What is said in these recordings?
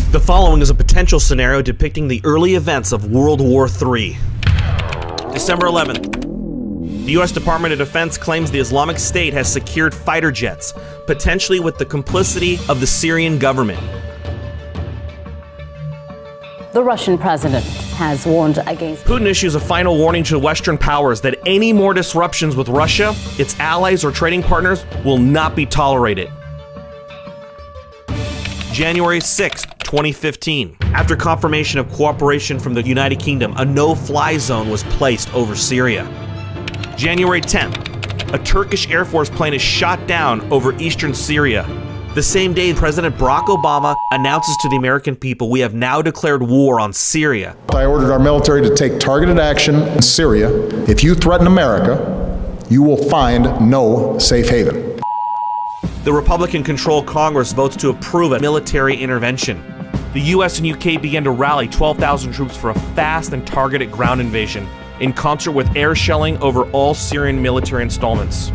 The following is a potential scenario depicting the early events of World War III. December 11th. The U.S. Department of Defense claims the Islamic State has secured fighter jets, potentially with the complicity of the Syrian government. The Russian president has warned against... Putin issues a final warning to Western powers that any more disruptions with Russia, its allies, or trading partners will not be tolerated. January 6, 2015. After confirmation of cooperation from the United Kingdom, a no-fly zone was placed over Syria. January 10th. A Turkish Air Force plane is shot down over eastern Syria. The same day, President Barack Obama announces to the American people, we have now declared war on Syria. I ordered our military to take targeted action in Syria. If you threaten America, you will find no safe haven. The Republican-controlled Congress votes to approve a military intervention. The US and UK began to rally 12,000 troops for a fast and targeted ground invasion, in concert with air shelling over all Syrian military installments.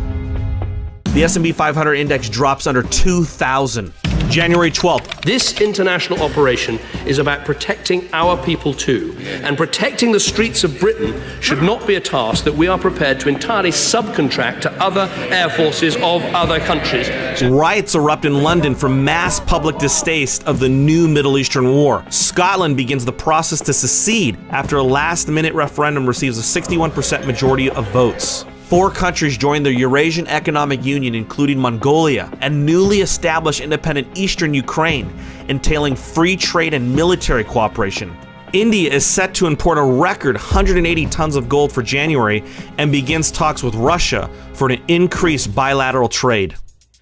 The S&P 500 index drops under 2,000. January 12th. This international operation is about protecting our people too, and protecting the streets of Britain should not be a task that we are prepared to entirely subcontract to other air forces of other countries. Riots erupt in London from mass public distaste of the new Middle Eastern war. Scotland begins the process to secede after a last-minute referendum receives a 61% majority of votes. 4 countries joined the Eurasian Economic Union, including Mongolia, and newly established independent eastern Ukraine, entailing free trade and military cooperation. India is set to import a record 180 tons of gold for January and begins talks with Russia for an increased bilateral trade.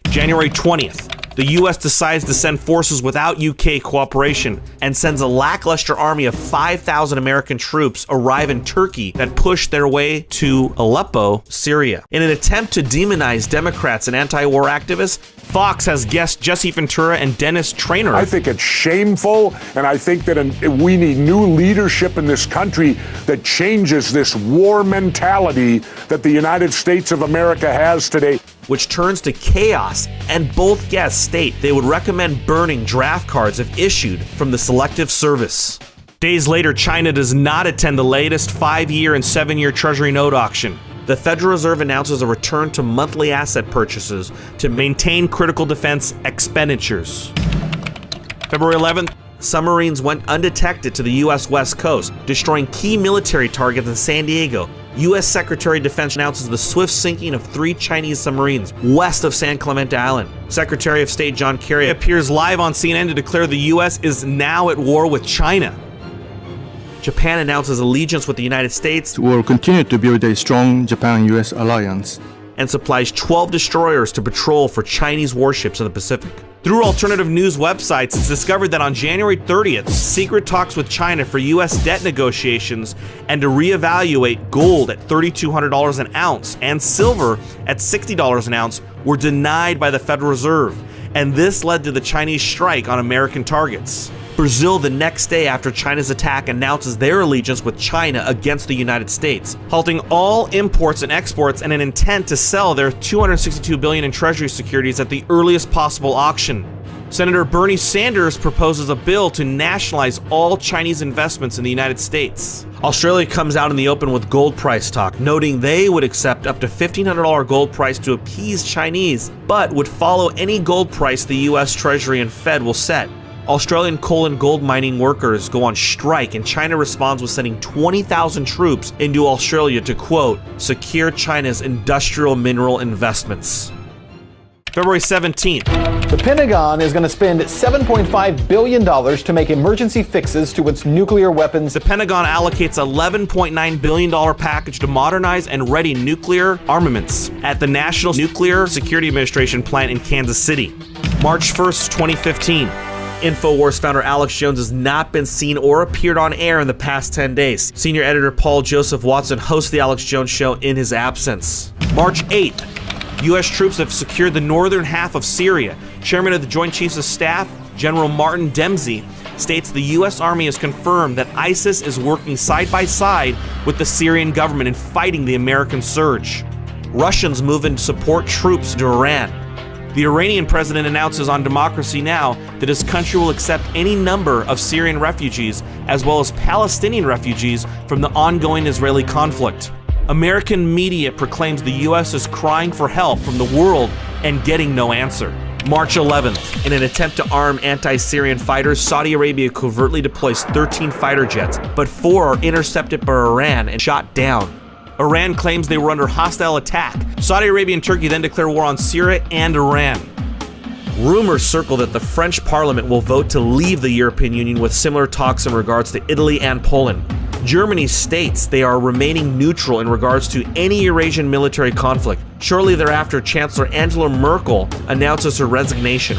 January 20th. The US decides to send forces without UK cooperation and sends a lackluster army of 5,000 American troops arrive in Turkey that push their way to Aleppo, Syria. In an attempt to demonize Democrats and anti-war activists, Fox has guests Jesse Ventura and Dennis Traynor. I think it's shameful, and I think that we need new leadership in this country that changes this war mentality that the United States of America has today. Which turns to chaos, and both guests state they would recommend burning draft cards if issued from the Selective Service. Days later, China does not attend the latest 5-year and 7-year Treasury note auction. The Federal Reserve announces a return to monthly asset purchases to maintain critical defense expenditures. February 11th, submarines went undetected to the U.S. West Coast, destroying key military targets in San Diego. U.S. Secretary of Defense announces the swift sinking of 3 Chinese submarines west of San Clemente Island. Secretary of State John Kerry appears live on CNN to declare the U.S. is now at war with China. Japan announces allegiance with the United States. Will continue to build a strong Japan-U.S. alliance. And supplies 12 destroyers to patrol for Chinese warships in the Pacific. Through alternative news websites, it's discovered that on January 30th, secret talks with China for U.S. debt negotiations and to reevaluate gold at $3,200 an ounce and silver at $60 an ounce were denied by the Federal Reserve, and this led to the Chinese strike on American targets. Brazil, the next day after China's attack, announces their allegiance with China against the United States, halting all imports and exports and an intent to sell their $262 billion in Treasury securities at the earliest possible auction. Senator Bernie Sanders proposes a bill to nationalize all Chinese investments in the United States. Australia comes out in the open with gold price talk, noting they would accept up to $1,500 gold price to appease Chinese, but would follow any gold price the U.S. Treasury and Fed will set. Australian coal and gold mining workers go on strike, and China responds with sending 20,000 troops into Australia to, quote, secure China's industrial mineral investments. February 17th. The Pentagon is going to spend $7.5 billion to make emergency fixes to its nuclear weapons. The Pentagon allocates $11.9 billion package to modernize and ready nuclear armaments at the National Nuclear Security Administration plant in Kansas City. March 1st, 2015. InfoWars founder Alex Jones has not been seen or appeared on air in the past 10 days. Senior editor Paul Joseph Watson hosts the Alex Jones Show in his absence. March 8th, U.S. troops have secured the northern half of Syria. Chairman of the Joint Chiefs of Staff, General Martin Dempsey, states the U.S. Army has confirmed that ISIS is working side by side with the Syrian government in fighting the American surge. Russians move in to support troops to Iran. The Iranian president announces on Democracy Now! That his country will accept any number of Syrian refugees as well as Palestinian refugees from the ongoing Israeli conflict. American media proclaims the U.S. is crying for help from the world and getting no answer. March 11th, in an attempt to arm anti-Syrian fighters, Saudi Arabia covertly deploys 13 fighter jets, but 4 are intercepted by Iran and shot down. Iran claims they were under hostile attack. Saudi Arabia and Turkey then declare war on Syria and Iran. Rumors circle that the French parliament will vote to leave the European Union, with similar talks in regards to Italy and Poland. Germany states they are remaining neutral in regards to any Eurasian military conflict. Shortly thereafter, Chancellor Angela Merkel announces her resignation.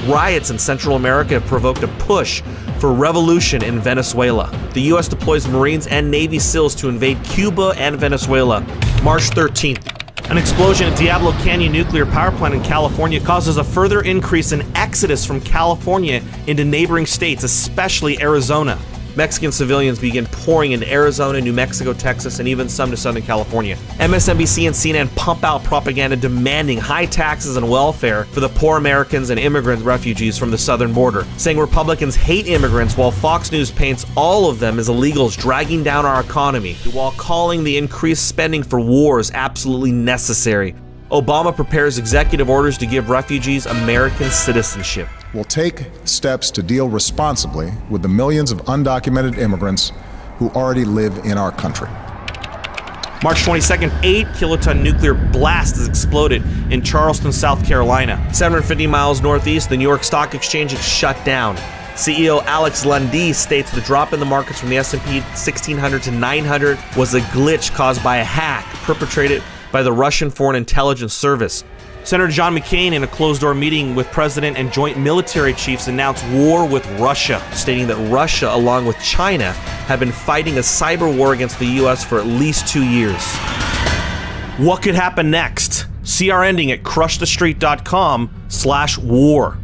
Riots in Central America have provoked a push for revolution in Venezuela. The U.S. deploys Marines and Navy SEALs to invade Cuba and Venezuela. March 13th. An explosion at Diablo Canyon nuclear power plant in California causes a further increase in exodus from California into neighboring states, especially Arizona. Mexican civilians begin pouring into Arizona, New Mexico, Texas, and even some to Southern California. MSNBC and CNN pump out propaganda demanding high taxes and welfare for the poor Americans and immigrant refugees from the southern border, saying Republicans hate immigrants, while Fox News paints all of them as illegals dragging down our economy, while calling the increased spending for wars absolutely necessary. Obama prepares executive orders to give refugees American citizenship. We'll take steps to deal responsibly with the millions of undocumented immigrants who already live in our country. March 22nd, 8-kiloton nuclear blast has exploded in Charleston, South Carolina. 750 miles northeast, the New York Stock Exchange is shut down. CEO Alex Lundy states the drop in the markets from the S&P 1600 to 900 was a glitch caused by a hack perpetrated by the Russian Foreign Intelligence Service. Senator John McCain, in a closed-door meeting with President and joint military chiefs, announced war with Russia, stating that Russia, along with China, have been fighting a cyber war against the U.S. for at least 2 years. What could happen next? See our ending at crushthestreet.com/war.